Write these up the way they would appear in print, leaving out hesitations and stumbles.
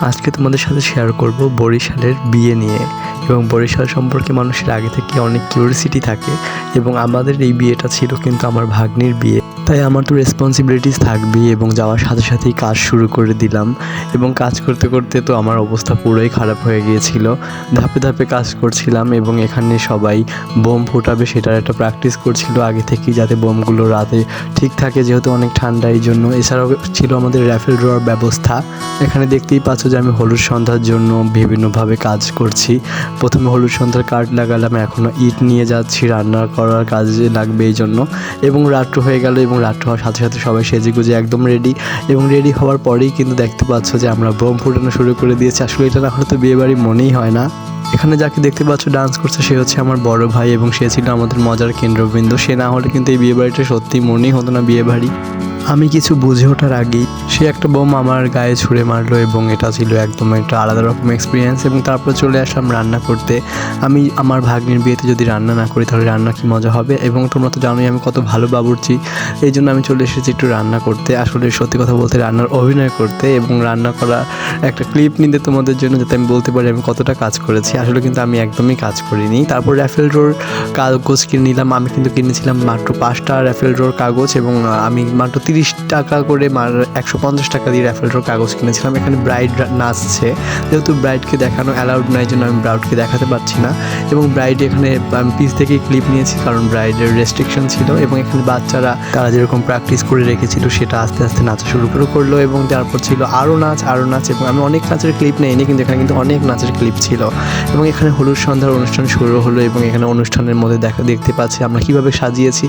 আজকে তোমাদের সাথে শেয়ার করব বরিশালের বিয়ে নিয়ে। এবং বরিশাল সম্পর্কে মানুষের আগে থেকে অনেক কিউরিওসিটি থাকে, এবং আমাদের এই বিয়েটা ছিল কিন্তু আমার ভাগ্নির বিয়ে, তাই আমার তো রেসপন্সিবিলিটিস থাকবেই। এবং যাওয়ার সাথে সাথেই কাজ শুরু করে দিলাম, এবং কাজ করতে করতে তো আমার অবস্থা পুরোই খারাপ হয়ে গিয়েছিল। ধাপে ধাপে কাজ করছিলাম, এবং এখানে সবাই বোম ফোটাবে সেটার একটা প্র্যাকটিস করছিল আগে থেকেই, যাতে বোমগুলো রাতে ঠিক থাকে, যেহেতু অনেক ঠান্ডা এই জন্য। এছাড়াও ছিল আমাদের র্যাফেল ড্রর ব্যবস্থা। এখানে দেখতেই পাচ্ছ যে আমি হলুদ সন্ধ্যার জন্য বিভিন্নভাবে কাজ করছি। প্রথমে হলুদ সন্ধ্যার কাঠ লাগালাম, এখনও ইট নিয়ে যাচ্ছি, রান্না করার কাজে লাগবে এই জন্য। এবং রাত্র হয়ে গেল, এবং রাত্র হওয়ার সাথে সাথে সবাই সেজে গুজে একদম রেডি। এবং রেডি হওয়ার পরেই কিন্তু দেখতে পাচ্ছ যে আমরা বোম ফুটানো শুরু করে দিয়েছি। আসলে এটা না হলে তো বিয়েবাড়ি মনেই হয় না। এখানে যাকে দেখতে পাচ্ছ ডান্স করছে সে হচ্ছে আমার বড় ভাই, এবং সে ছিল আমাদের মজার কেন্দ্রবিন্দু। সে না হলে কিন্তু এই বিয়েবাড়িটা সত্যি মনেই হতো না বিয়েবাড়ি। আমি কিছু বুঝে ওঠার আগেই সে একটা বোম আমার গায়ে ছুঁড়ে মারলো, এবং এটা ছিল একদম একটা আলাদা রকম এক্সপিরিয়েন্স। এবং তারপর চলে আসলাম রান্না করতে। আমি আমার ভাগ্নির বিয়েতে যদি রান্না না করি তাহলে রান্না কি মজা হবে। এবং তোমরা তো জানোই আমি কত ভালো বাবুর্চি, এই জন্য আমি চলে এসেছি একটু রান্না করতে। আসলে সত্যি কথা বলতে রান্নার অভিনয় করতে, এবং রান্না করা একটা ক্লিপ নিতে তোমাদের জন্য, যাতে আমি বলতে পারি আমি কতটা কাজ করেছি। আসলে কিন্তু আমি একদমই কাজ করিনি। তারপর র্যাফেল ড্রোর কাগজ কিনে নিলাম। আমি কিন্তু কিনেছিলাম মাত্র 5টা র্যাফেল ড্রোর কাগজ, এবং আমি মাত্র 30 টাকা করে 150 টাকা দিয়ে র্যাফেল ড্রোর কাগজ কিনেছিলাম। এখানে ব্রাইড নাচছে, যেহেতু ব্রাইডকে দেখানো অ্যালাউড নয়, জন্য আমি ব্রাইডকে দেখাতে পারছি না। এবং ব্রাইড এখানে আমি পিস থেকেই ক্লিপ নিয়েছি, কারণ ব্রাইডের রেস্ট্রিকশন ছিল। এবং এখানে বাচ্চারা তারা যেরকম প্র্যাকটিস করে রেখেছিল সেটা আস্তে আস্তে নাচা শুরু করলো। এবং তারপর ছিল আরও নাচ। এবং আমি অনেক নাচের ক্লিপ নেইনি, কিন্তু এখানে কিন্তু অনেক নাচের ক্লিপ ছিল। এবং এখানে হলুদ সন্ধ্যার অনুষ্ঠান শুরু হলো, এবং এখানে অনুষ্ঠানের মধ্যে দেখতে পাচ্ছি আমরা কীভাবে সাজিয়েছি।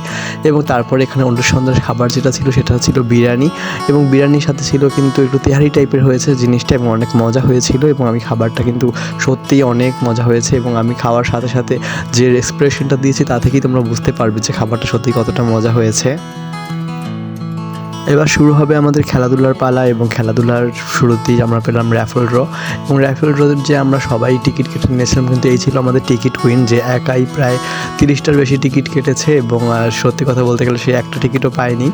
এবং তারপরে এখানে হলুদ সন্ধ্যার খাবার যেটা ছিল সেটা ছিল বিরিয়ানি। এবং বিরিয়ানির সাথে ছিল কিন্তু একটু তেহারি টাইপের হয়েছে জিনিসটা, এবং অনেক মজা হয়েছিল। এবং আমি খাবারটা কিন্তু সত্যিই অনেক মজা হয়েছে, এবং আমি খাওয়ার সাথে সাথে যে এক্সপ্রেশনটা দিয়েছি তা থেকেই তোমরা বুঝতে পারবে যে খাবারটা সত্যিই কতটা মজা হয়েছে। এবার শুরু হবে আমাদের খেলাধুলার পালা, এবং খেলাধুলার শুরুতেই আমরা পেলাম র্যাফেল ড্র। এবং র্যাফেল ড্রোর যে আমরা সবাই টিকিট কেটে নিয়েছিলাম, কিন্তু এই ছিল আমাদের টিকিট কুইন, যে একাই প্রায় 30টার বেশি টিকিট কেটেছে। এবং সত্যি কথা বলতে গেলে সে একটা টিকিটও পায়নি।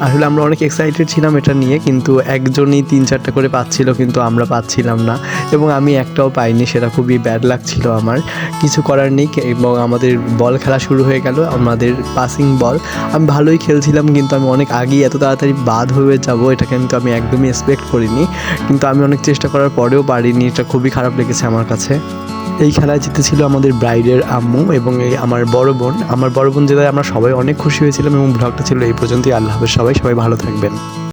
আসলে আমরা অনেক এক্সাইটেড ছিলাম এটা নিয়ে, কিন্তু একজনই 3-4টা করে পাচ্ছিল, কিন্তু আমরা পাচ্ছিলাম না। এবং আমি একটাও পাইনি, সেটা খুবই ব্যাড লাগছিল আমার। কিছু করার নেই। এবং আমাদের বল খেলা শুরু হয়ে গেল, আমাদের পাসিং বল। আমি ভালোই খেলছিলাম, কিন্তু আমি অনেক আগেই এত তাড়াতাড়ি বাদ হয়ে যাব এটা কিন্তু আমি একদমই এক্সপেক্ট করিনি। কিন্তু আমি অনেক চেষ্টা করার পরেও পারিনি, এটা খুবই খারাপ লেগেছে আমার কাছে। এই খেলায় জিতেছিল আমাদের ব্রাইডের আম্মু, এবং এই আমার বড় বোন যেটা আমরা সবাই অনেক খুশি হয়েছিলাম। এবং ব্লগটা ছিল এই পর্যন্তই। আল্লাহ হাফেজ, সবাই ভালো থাকবেন।